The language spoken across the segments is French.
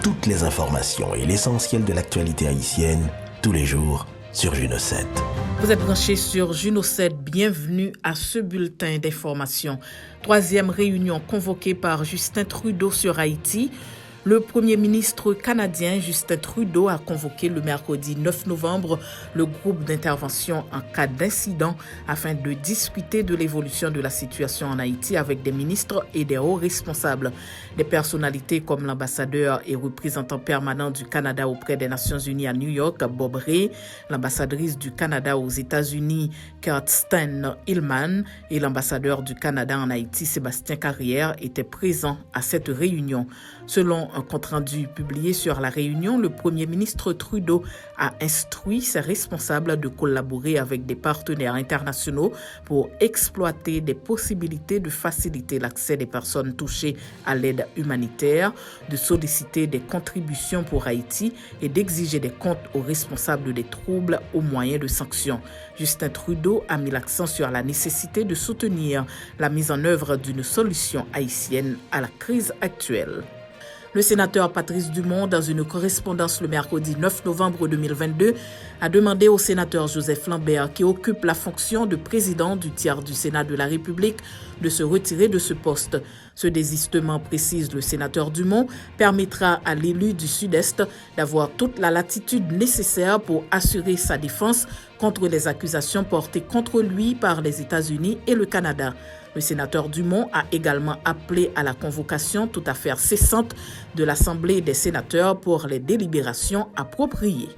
toutes les informations et l'essentiel de l'actualité haïtienne, tous les jours, sur Juno 7. Vous êtes branchés sur Juno 7, bienvenue à ce bulletin d'information. Troisième réunion convoquée par Justin Trudeau sur Haïti. Le premier ministre canadien Justin Trudeau a convoqué le mercredi 9 novembre le groupe d'intervention en cas d'incident afin de discuter de l'évolution de la situation en Haïti avec des ministres et des hauts responsables. Des personnalités comme l'ambassadeur et représentant permanent du Canada auprès des Nations Unies à New York, Bob Rae, l'ambassadrice du Canada aux États-Unis, Kirsten Hillman, et l'ambassadeur du Canada en Haïti, Sébastien Carrière, étaient présents à cette réunion. Selon un compte-rendu publié sur la réunion, le premier ministre Trudeau a instruit ses responsables de collaborer avec des partenaires internationaux pour exploiter des possibilités de faciliter l'accès des personnes touchées à l'aide humanitaire, de solliciter des contributions pour Haïti et d'exiger des comptes aux responsables des troubles au moyen de sanctions. Justin Trudeau a mis l'accent sur la nécessité de soutenir la mise en œuvre d'une solution haïtienne à la crise actuelle. Le sénateur Patrice Dumont, dans une correspondance le mercredi 9 novembre 2022, a demandé au sénateur Joseph Lambert, qui occupe la fonction de président du tiers du Sénat de la République, de se retirer de ce poste. Ce désistement, précise le sénateur Dumont, permettra à l'élu du Sud-Est d'avoir toute la latitude nécessaire pour assurer sa défense contre les accusations portées contre lui par les États-Unis et le Canada. Le sénateur Dumont a également appelé à la convocation toute affaire cessante de l'Assemblée des sénateurs pour les délibérations appropriées.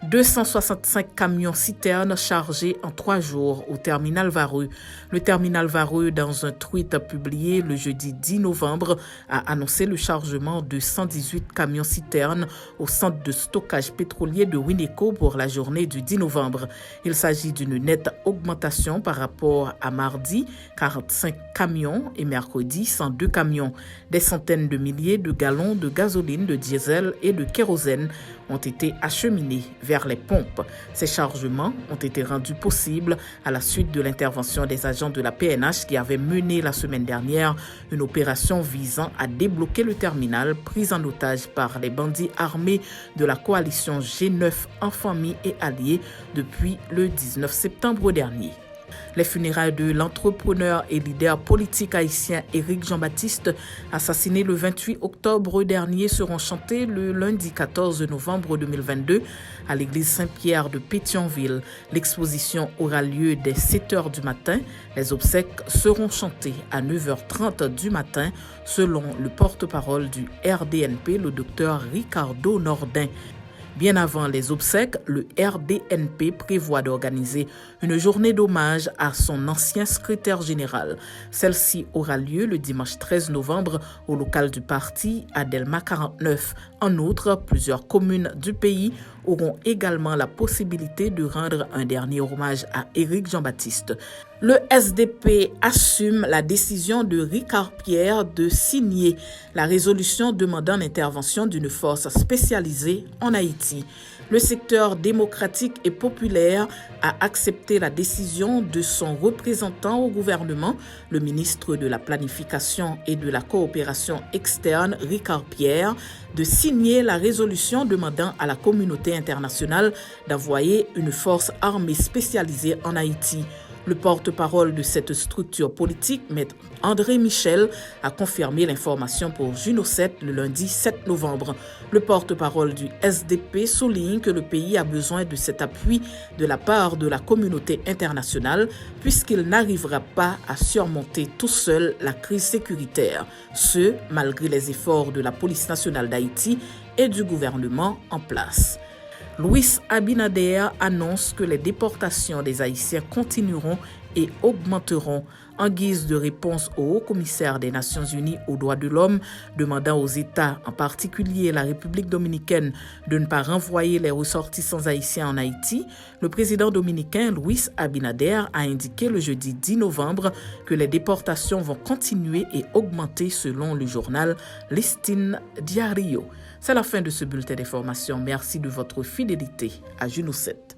265 camions-citernes chargés en 3 jours au terminal Vareux. Le terminal Vareux, dans un tweet publié le jeudi 10 novembre, a annoncé le chargement de 118 camions-citernes au centre de stockage pétrolier de Winico pour la journée du 10 novembre. Il s'agit d'une nette augmentation par rapport à mardi, 45 camions, et mercredi, 102 camions. Des centaines de milliers de gallons de gasoline, de diesel et de kérosène ont été acheminés vers les pompes. Ces chargements ont été rendus possibles à la suite de l'intervention des agents de la PNH qui avaient mené la semaine dernière une opération visant à débloquer le terminal pris en otage par les bandits armés de la coalition G9 en famille et alliés depuis le 19 septembre dernier. Les funérailles de l'entrepreneur et leader politique haïtien Éric Jean-Baptiste, assassiné le 28 octobre dernier, seront chantées le lundi 14 novembre 2022 à l'église Saint-Pierre de Pétionville. L'exposition aura lieu dès 7h du matin. Les obsèques seront chantées à 9h30 du matin, selon le porte-parole du RDNP, le docteur Ricardo Nordin. Bien avant les obsèques, le RDNP prévoit d'organiser une journée d'hommage à son ancien secrétaire général. Celle-ci aura lieu le dimanche 13 novembre au local du parti à Delma 49. En outre, plusieurs communes du pays auront également la possibilité de rendre un dernier hommage à Éric Jean-Baptiste. Le SDP assume la décision de Ricard Pierre de signer la résolution demandant l'intervention d'une force spécialisée en Haïti. Le secteur démocratique et populaire a accepté la décision de son représentant au gouvernement, le ministre de la Planification et de la Coopération externe, Ricard Pierre, de signer la résolution demandant à la communauté internationale d'envoyer une force armée spécialisée en Haïti. Le porte-parole de cette structure politique, Maître André Michel, a confirmé l'information pour Juno 7 le lundi 7 novembre. Le porte-parole du SDP souligne que le pays a besoin de cet appui de la part de la communauté internationale puisqu'il n'arrivera pas à surmonter tout seul la crise sécuritaire. Ce, malgré les efforts de la police nationale d'Haïti et du gouvernement en place. Louis Abinader annonce que les déportations des Haïtiens continueront et augmenteront en guise de réponse au haut-commissaire des Nations Unies aux droits de l'homme, demandant aux États, en particulier la République dominicaine, de ne pas renvoyer les ressortissants haïtiens en Haïti. Le président dominicain Louis Abinader a indiqué le jeudi 10 novembre que les déportations vont continuer et augmenter selon le journal Listín Diario. C'est la fin de ce bulletin d'information. Merci de votre fidélité à Juno 7.